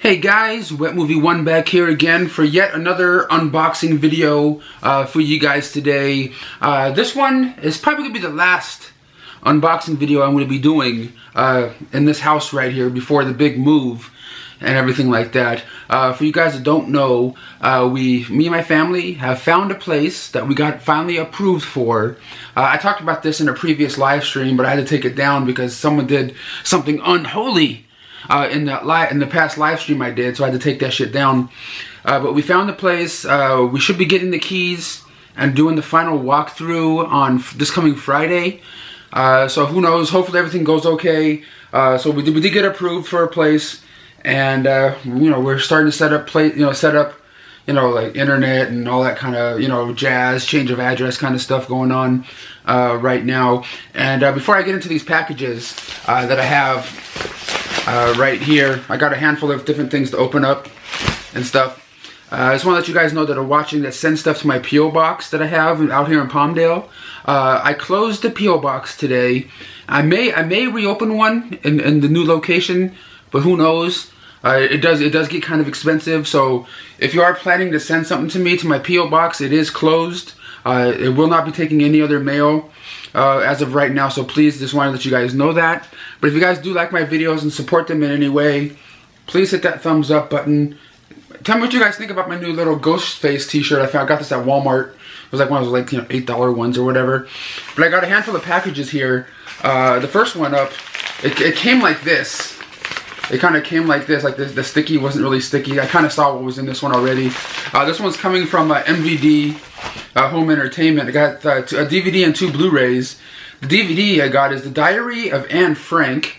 Hey guys, Wet Movie 1 back here again for yet another unboxing video for you guys today. This one is probably going to be the last unboxing video I'm going to be doing in this house right here before the big move and everything like that. For you guys that don't know, me and my family have found a place that we got finally approved for. I talked about this in a previous live stream, but I had to take it down because someone did something unholy in the past live stream I did, so I had to take that shit down. But we found the place. We should be getting the keys and doing the final walkthrough on this coming Friday. So who knows? Hopefully everything goes okay. So we did get approved for a place, and you know, we're starting to set up like internet and all that kind of jazz, change of address kind of stuff going on right now. And before I get into these packages that I have right here, I got a handful of different things to open up and stuff. I just want to let you guys know that are watching that send stuff to my P.O. box that I have out here in Palmdale. I closed the P.O. box today. I may reopen one in the new location, but who knows? It does get kind of expensive, so if you are planning to send something to me to my P.O. box, it is closed. It will not be taking any other mail as of right now, so please, just wanted to let you guys know that. But if you guys do like my videos and support them in any way, please hit that thumbs up button. Tell me what you guys think about my new little ghost face t-shirt I found. I got this at Walmart. It was like one of those like $8 ones or whatever. But I got a handful of packages here. The first one up, it came like this. It kind of came like this. Like the sticky wasn't really sticky. I kind of saw what was in this one already. This one's coming from MVD Home Entertainment. I got a DVD and 2 Blu-rays. The DVD I got is The Diary of Anne Frank.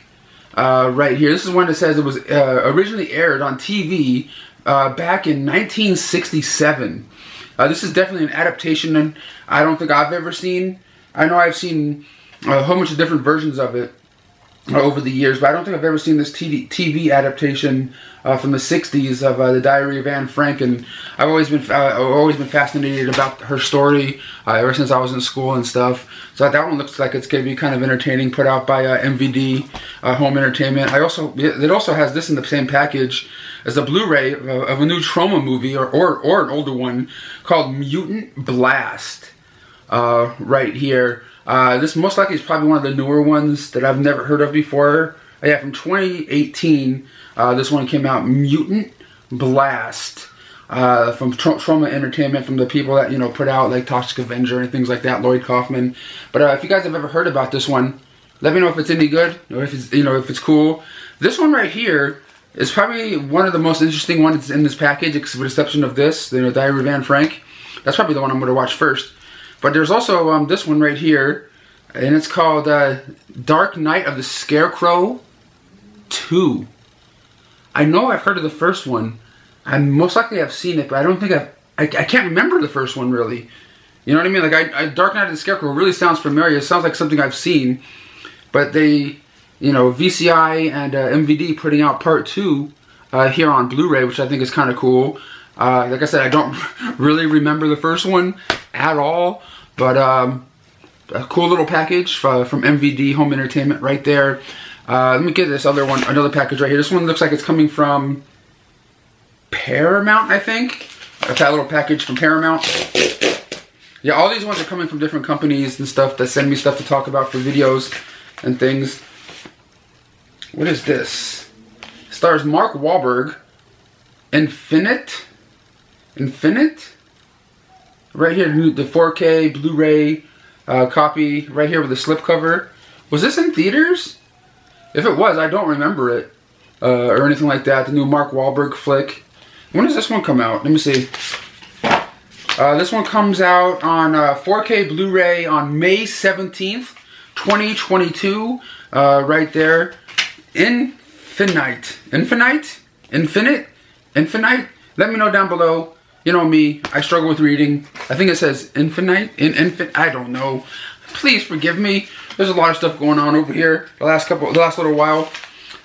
Right here. This is one that says it was originally aired on TV back in 1967. This is definitely an adaptation, and I don't think I've ever seen. I know I've seen a whole bunch of different versions of it over the years, but I don't think I've ever seen this TV adaptation from the 60s of The Diary of Anne Frank, and I've always been fascinated about her story ever since I was in school and stuff. So that one looks like it's going to be kind of entertaining, put out by MVD Home Entertainment. It also has this in the same package as a Blu-ray of a new trauma movie or an older one called Mutant Blast right here. This most likely is probably one of the newer ones that I've never heard of before. Yeah, from 2018, this one came out, Mutant Blast, from Trauma Entertainment, from the people that, put out like Toxic Avenger and things like that, Lloyd Kaufman. But if you guys have ever heard about this one, let me know if it's any good, or if it's, if it's cool. This one right here is probably one of the most interesting ones in this package, with the exception of this, the Diary of Anne Frank. That's probably the one I'm going to watch first. But there's also this one right here, and it's called Dark Knight of the Scarecrow 2. I know I've heard of the first one. I most likely have seen it, but I don't think I can't remember the first one really. You know what I mean? Like Dark Knight of the Scarecrow really sounds familiar. It sounds like something I've seen. But they, VCI and MVD putting out part 2 here on Blu-ray, which I think is kind of cool. Like I said, I don't really remember the first one at all, but a cool little package from MVD Home Entertainment right there. Let me get this another package right here. This one looks like it's coming from Paramount, I think. Got that little package from Paramount. Yeah, all these ones are coming from different companies and stuff that send me stuff to talk about for videos and things. What is this? Stars Mark Wahlberg. Infinite? Right here, the 4K Blu-ray copy right here with the slipcover. Was this in theaters? If it was, I don't remember it or anything like that. The new Mark Wahlberg flick. When does this one come out? Let me see. This one comes out on 4K Blu-ray on May 17th, 2022. Right there. Infinite. Let me know down below. You know me, I struggle with reading. I think it says infinite. I don't know. Please forgive me. There's a lot of stuff going on over here. The last little while.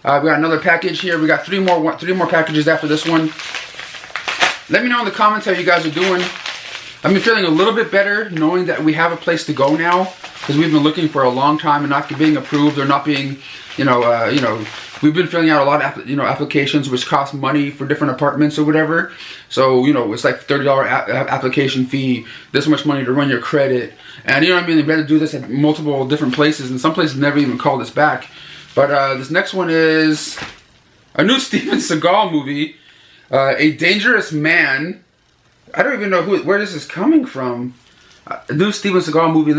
We got another package here. We got three more packages after this one. Let me know in the comments how you guys are doing. I'm feeling a little bit better knowing that we have a place to go now. because we've been looking for a long time and not being approved or not being, we've been filling out a lot of applications which cost money for different apartments or whatever. So it's like $30 application fee, this much money to run your credit, and we had to do this at multiple different places, and some places never even called us back. But this next one is a new Steven Seagal movie, A Dangerous Man. I don't even know where this is coming from. A new Steven Seagal movie,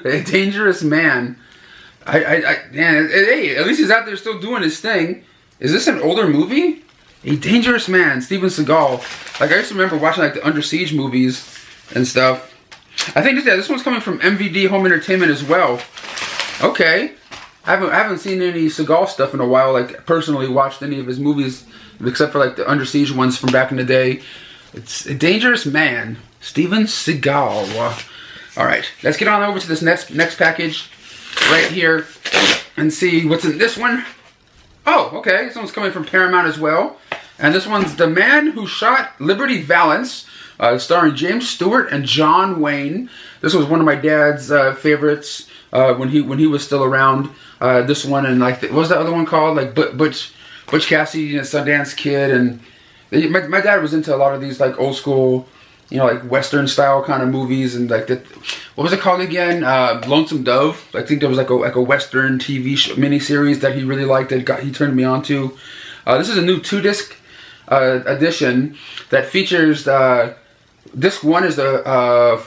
A Dangerous Man. Man, hey, at least he's out there still doing his thing. Is this an older movie? A Dangerous Man, Steven Seagal. Like, I used to remember watching like the Under Siege movies and stuff. I think this one's coming from MVD Home Entertainment as well. Okay. I haven't seen any Seagal stuff in a while, like personally watched any of his movies, except for like the Under Siege ones from back in the day. It's A Dangerous Man, Steven Seagal. Alright, let's get on over to this next package right here and see what's in this one. Oh, okay, this one's coming from Paramount as well. And this one's The Man Who Shot Liberty Valance, starring James Stewart and John Wayne. This was one of my dad's favorites when he was still around. This one, and like, what was that other one called? Like Butch Cassidy and Sundance Kid, and my dad was into a lot of these like old school, like Western style kind of movies, and like that. What was it called again? Lonesome Dove. I think there was like a Western TV miniseries that he really liked that he turned me on to. This is a new 2-disc edition that features. Disc 1 is the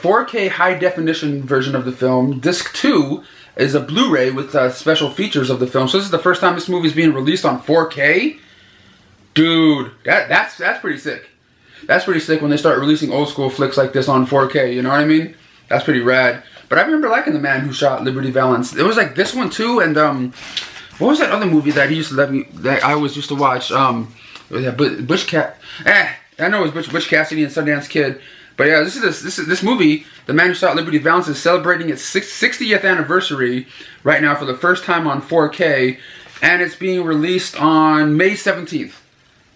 4K high definition version of the film. Disc 2 is a Blu-ray with special features of the film. So this is the first time this movie is being released on 4K. Dude, that's pretty sick. That's pretty sick when they start releasing old school flicks like this on 4K, you know what I mean? That's pretty rad. But I remember liking The Man Who Shot Liberty Valance. It was like this one too, and what was that other movie that he used to that I always used to watch? I know it was Butch Cassidy and Sundance Kid. But yeah, this movie, The Man Who Shot Liberty Valance, is celebrating its 60th anniversary right now for the first time on 4K, and it's being released on May 17th.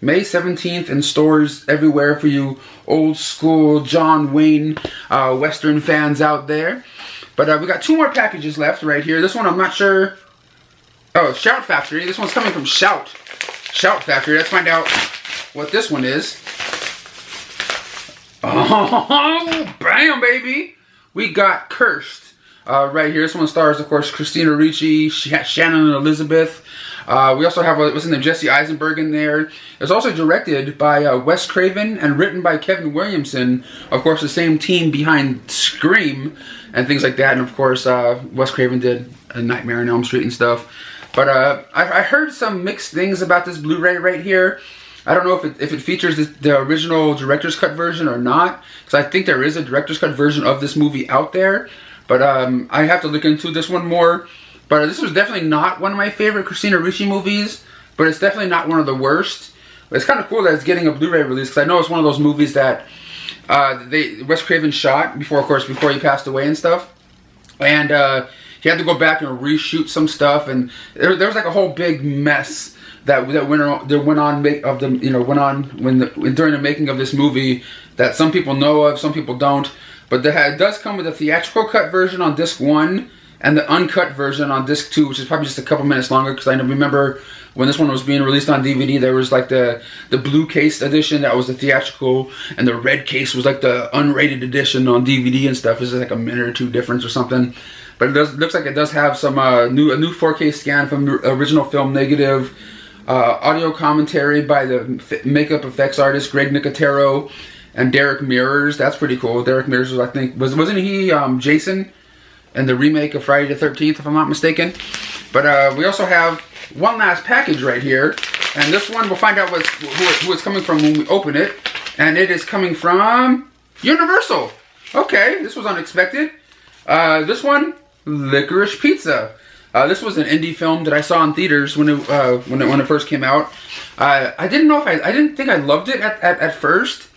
May 17th in stores everywhere for you old school John Wayne Western fans out there. But we got 2 more packages left right here. This one I'm not sure. Oh, Shout Factory. This one's coming from Shout Factory. Let's find out what this one is. Oh, bam, baby. We got Cursed right here. This one stars, of course, Christina Ricci, Shannon and Elizabeth. We also have, what's his name, Jesse Eisenberg in there. It's also directed by Wes Craven and written by Kevin Williamson. Of course, the same team behind Scream and things like that. And, of course, Wes Craven did A Nightmare on Elm Street and stuff. But I heard some mixed things about this Blu-ray right here. I don't know if it features the original director's cut version or not, because I think there is a director's cut version of this movie out there. But I have to look into this one more. But this was definitely not one of my favorite Christina Ricci movies, but it's definitely not one of the worst. It's kind of cool that it's getting a Blu-ray release, because I know it's one of those movies that Wes Craven shot before he passed away and stuff. And he had to go back and reshoot some stuff, and there was like a whole big mess that went on during the making of this movie that some people know of, some people don't. But it does come with a theatrical cut version on disc 1 and the uncut version on disc 2, which is probably just a couple minutes longer, because I remember when this one was being released on DVD, there was like the blue case edition that was the theatrical, and the red case was like the unrated edition on DVD and stuff. It's like a minute or 2 difference or something. But looks like it does have some a new 4K scan from the original film negative. Audio commentary by the makeup effects artist Greg Nicotero and Derek Mears. That's pretty cool. Derek Mears was, I think, wasn't he Jason in the remake of Friday the 13th, if I'm not mistaken? But we also have one last package right here, and this one we'll find out who it's coming from when we open it, and it is coming from Universal. Okay, this was unexpected. This one, Licorice Pizza. This was an indie film that I saw in theaters when it first came out. I didn't think I loved it at first,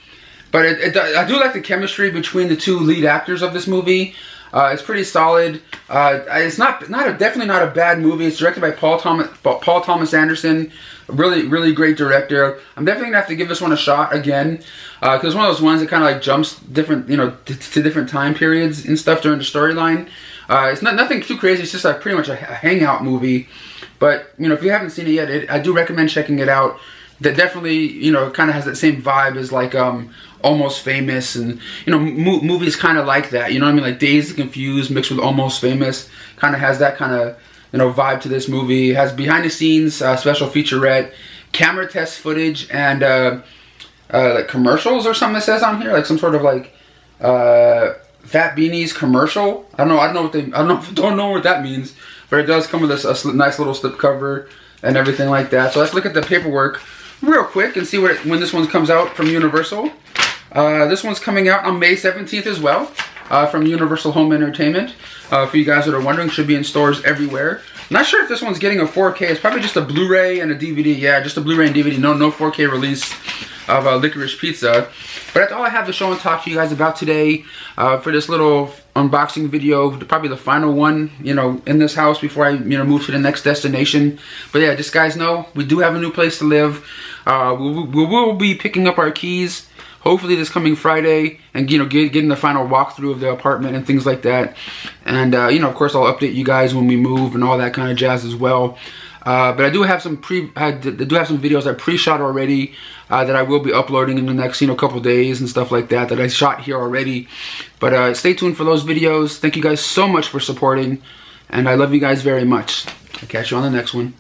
but I do like the chemistry between the 2 lead actors of this movie. It's pretty solid. It's definitely not a bad movie. It's directed by Paul Thomas Anderson, really great director. I'm definitely gonna have to give this one a shot again, because it's one of those ones that kind of like jumps different, to different time periods and stuff during the storyline. It's nothing too crazy. It's just pretty much a hangout movie. But, you know, if you haven't seen it yet, I do recommend checking it out. That definitely, you know, kind of has that same vibe as like Almost Famous, and, you know, movies kind of like that. You know what I mean? Like Dazed and Confused mixed with Almost Famous. Kind of has that kind of, you know, vibe to this movie. It has behind the scenes special featurette, camera test footage, and like commercials or something. It says on here, like some sort of like Fat Beanies commercial. I don't know what that means, but it does come with a nice little slip cover and everything like that. So let's look at the paperwork real quick and see when this one comes out from Universal. This one's coming out on May 17th as well, from Universal Home Entertainment. For you guys that are wondering, should be in stores everywhere. Not sure if this one's getting a 4K. It's probably just a Blu-ray and a DVD. Yeah, just a Blu-ray and DVD. No 4K release of Licorice Pizza. But that's all I have to show and talk to you guys about today for this little unboxing video. Probably the final one, you know, in this house before I, you know, move to the next destination. But yeah, just guys know we do have a new place to live. We will be picking up our keys hopefully this coming Friday, and, you know, getting the final walkthrough of the apartment and things like that. And you know, of course, I'll update you guys when we move and all that kind of jazz as well. But I do have some videos I pre-shot already that I will be uploading in the next, you know, couple days and stuff like that I shot here already. But stay tuned for those videos. Thank you guys so much for supporting, and I love you guys very much. I'll catch you on the next one.